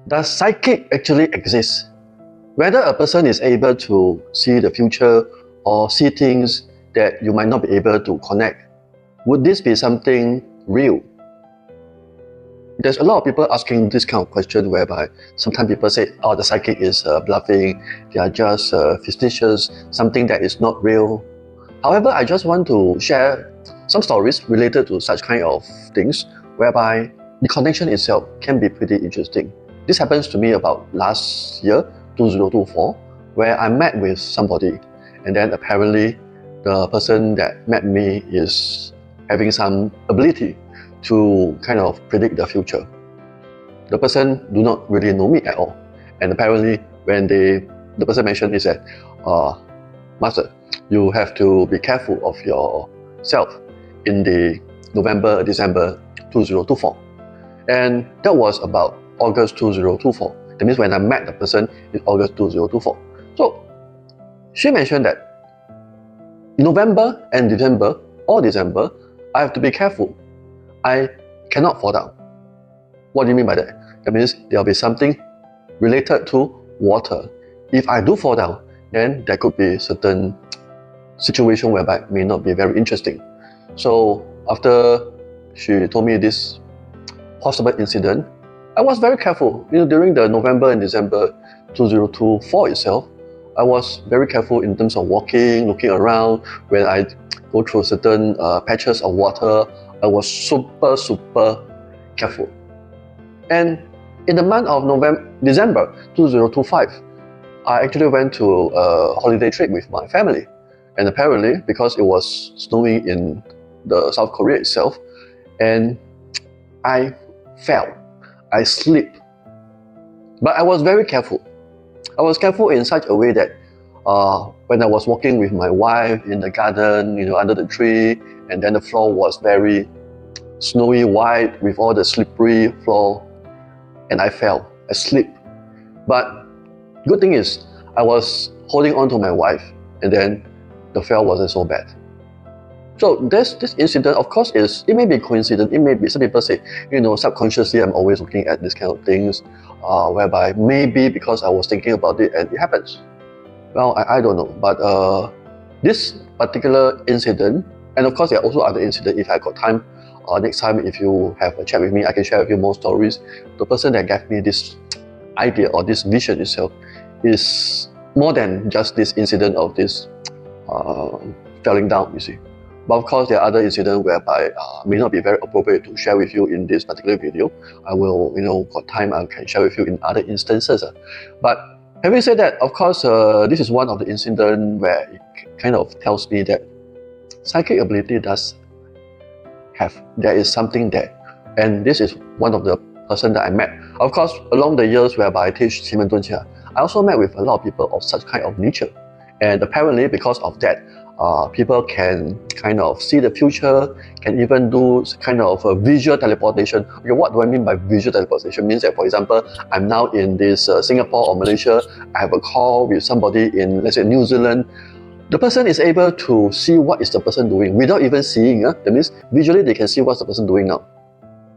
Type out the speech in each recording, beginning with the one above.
Does psychic actually exist? Whether a person is able to see the future or see things that you might not be able to connect, would this be something real? There's a lot of people asking this kind of question whereby sometimes people say, oh, the psychic is bluffing, they are just fictitious, something that is not real. However, I just want to share some stories related to such kind of things whereby the connection itself can be pretty interesting. This happens to me about last year, 2024, where I met with somebody, and then apparently the person that met me is having some ability to kind of predict the future. The person do not really know me at all, and apparently when the person mentioned is that, Master, you have to be careful of yourself in the November, December 2024. And that was about August 2024. That means when I met the person in August 2024. So she mentioned that November and December or December, I have to be careful. I cannot fall down. What do you mean by that? That means there will be something related to water. If I do fall down, then there could be certain situation whereby it may not be very interesting. So after she told me this possible incident, I was very careful. During the November and December 2024 itself, I was very careful in terms of walking, looking around. When I go through certain patches of water, I was super careful. And in the month of December 2025, I actually went to a holiday trip with my family. And apparently, because it was snowing in the South Korea itself, and I fell. I slipped. But I was very careful. I was careful in such a way that when I was walking with my wife in the garden, under the tree, and then the floor was very snowy white with all the slippery floor, and I fell. I slipped. But good thing is, I was holding on to my wife, and then the fall wasn't so bad. So this incident, of course, it may be a coincidence. It may be, some people say, subconsciously I'm always looking at these kind of things, whereby maybe because I was thinking about it and it happens. Well, I don't know. But this particular incident, and of course there are also other incidents. If I got time, next time if you have a chat with me, I can share with you more stories. The person that gave me this idea or this vision itself is more than just this incident of this falling down, you see. But of course, there are other incidents whereby may not be very appropriate to share with you in this particular video. I will, got time, I can share with you in other instances. But having said that, of course, this is one of the incidents where it kind of tells me that psychic ability there is something there. And this is one of the person that I met. Of course, along the years whereby I teach Qimeng Dunqia, I also met with a lot of people of such kind of nature. And apparently, because of that, people can kind of see the future, can even do kind of a visual teleportation. Okay, what do I mean by visual teleportation? Means that, for example, I'm now in this Singapore or Malaysia, I have a call with somebody in, let's say, New Zealand. The person is able to see what is the person doing without even seeing. That means visually they can see what's the person doing now.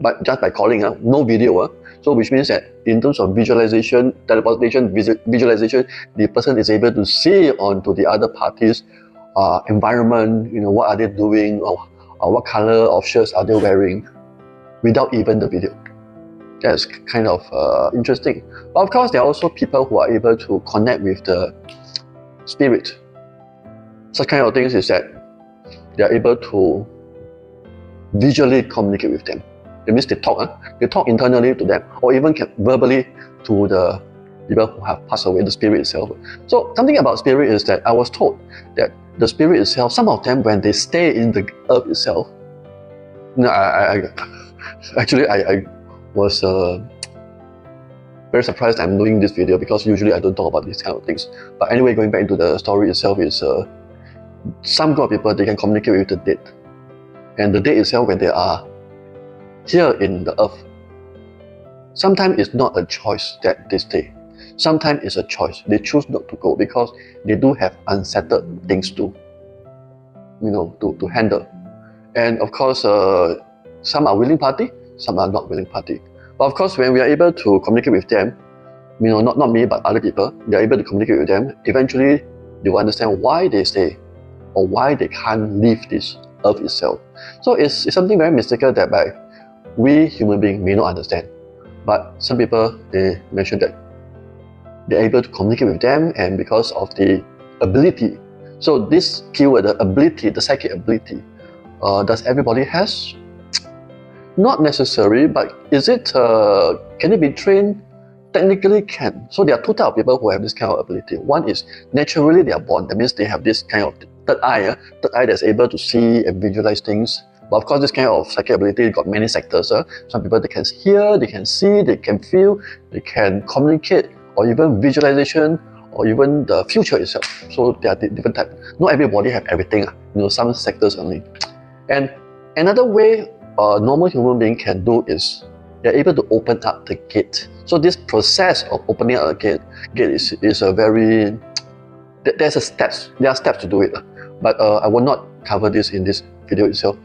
But just by calling, no video. So which means that in terms of visualization, teleportation, visualization, the person is able to see onto the other parties' environment, what are they doing, or what color of shirts are they wearing, without even the video. That's kind of interesting. But of course, there are also people who are able to connect with the spirit. Such kind of things is that they are able to visually communicate with them. That means they talk internally to them, or even can verbally to the people who have passed away, the spirit itself. So something about spirit is that I was told that the spirit itself, some of them, when they stay in the earth itself, I was very surprised I'm doing this video, because usually I don't talk about these kind of things. But anyway, going back into the story itself is some group of people, they can communicate with the dead. And the dead itself, when they are here in the earth, sometimes it's not a choice that they stay. Sometimes it's a choice. They choose not to go because they do have unsettled things to handle. And of course, some are willing party, some are not willing party. But of course, when we are able to communicate with them, not me, but other people, they are able to communicate with them, eventually they will understand why they stay or why they can't leave this earth itself. So it's something very mystical that we human beings may not understand. But some people, they mention that they're able to communicate with them, and because of the ability. So this keyword, the ability, the psychic ability, does everybody has? Not necessary, but is it, can it be trained? Technically can. So there are two types of people who have this kind of ability. One is naturally they are born. That means they have this kind of third eye that's able to see and visualize things. But of course, this kind of psychic ability got many sectors. Some people, they can hear, they can see, they can feel, they can communicate, or even visualization, or even the future itself. So there are different types. Not everybody have everything. Some sectors only. And another way a normal human being can do is they're able to open up the gate. So this process of opening up a gate is a very, there are steps to do it. But I will not cover this in this video itself.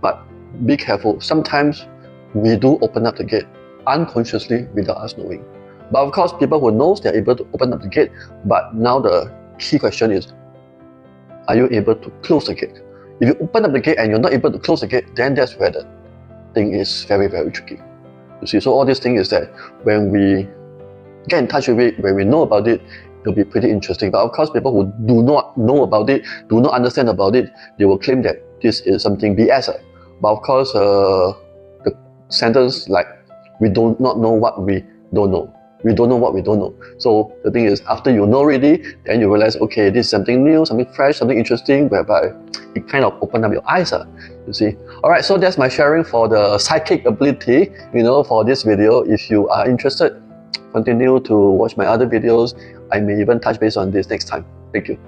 But be careful. Sometimes we do open up the gate unconsciously without us knowing. But of course, people who knows they're able to open up the gate. But now the key question is, are you able to close the gate? If you open up the gate and you're not able to close the gate, then that's where the thing is very, very tricky. You see, so all this thing is that when we get in touch with it, when we know about it, it'll be pretty interesting. But of course, people who do not know about it, do not understand about it, they will claim that this is something BS. But of course, the sentence like, we do not know what we don't know. We don't know what we don't know. So the thing is, after you know already, then you realize, okay, this is something new, something fresh, something interesting, whereby it kind of opened up your eyes, you see. Alright, so that's my sharing for the psychic ability, for this video. If you are interested, continue to watch my other videos. I may even touch base on this next time. Thank you.